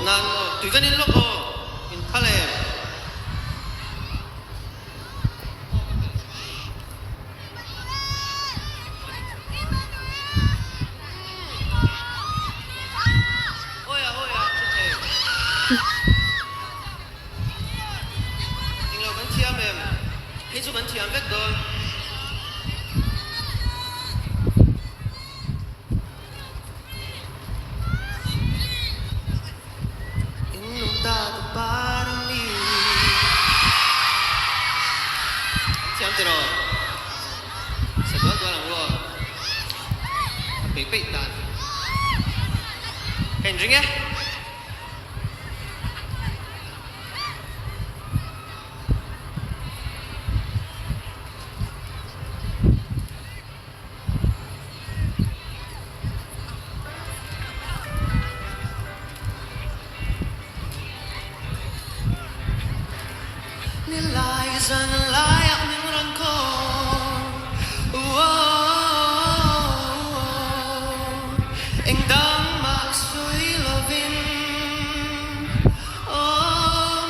ngang tùy cái nên lúc in thale ôi à anh lâu vẫn chiêm em hết chú vẫn chiêm vết đôi Pero sa dua lang lo pipit tan kain ring ya nilai san layak anh đang mặc suy lo vin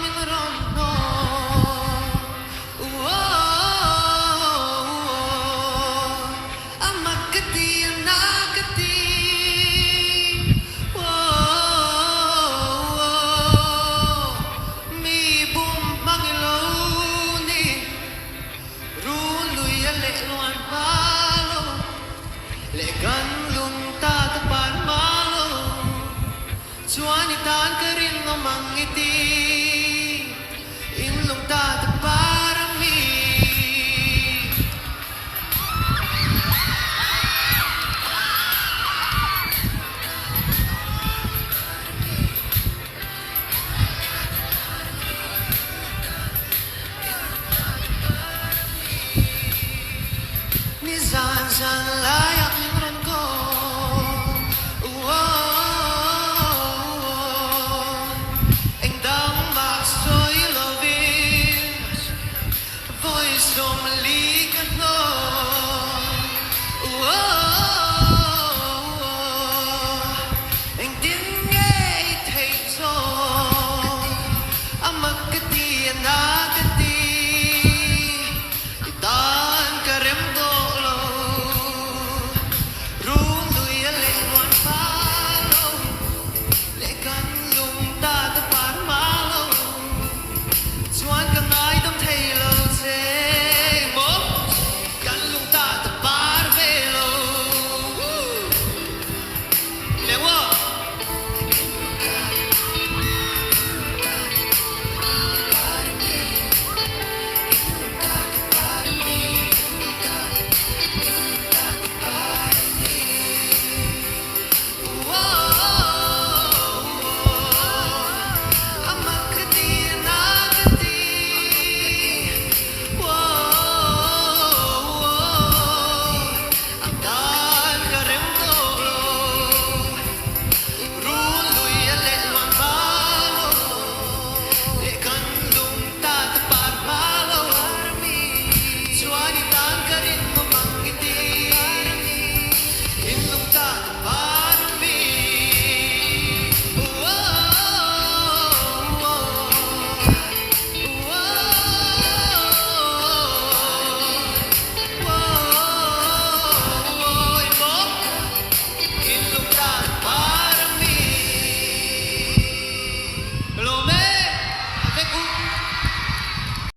mình rong no amak kati anak kati mi bum mangilo ni run luya le luan palo le gan lungtat chuan itan ka rin ngomang ngiti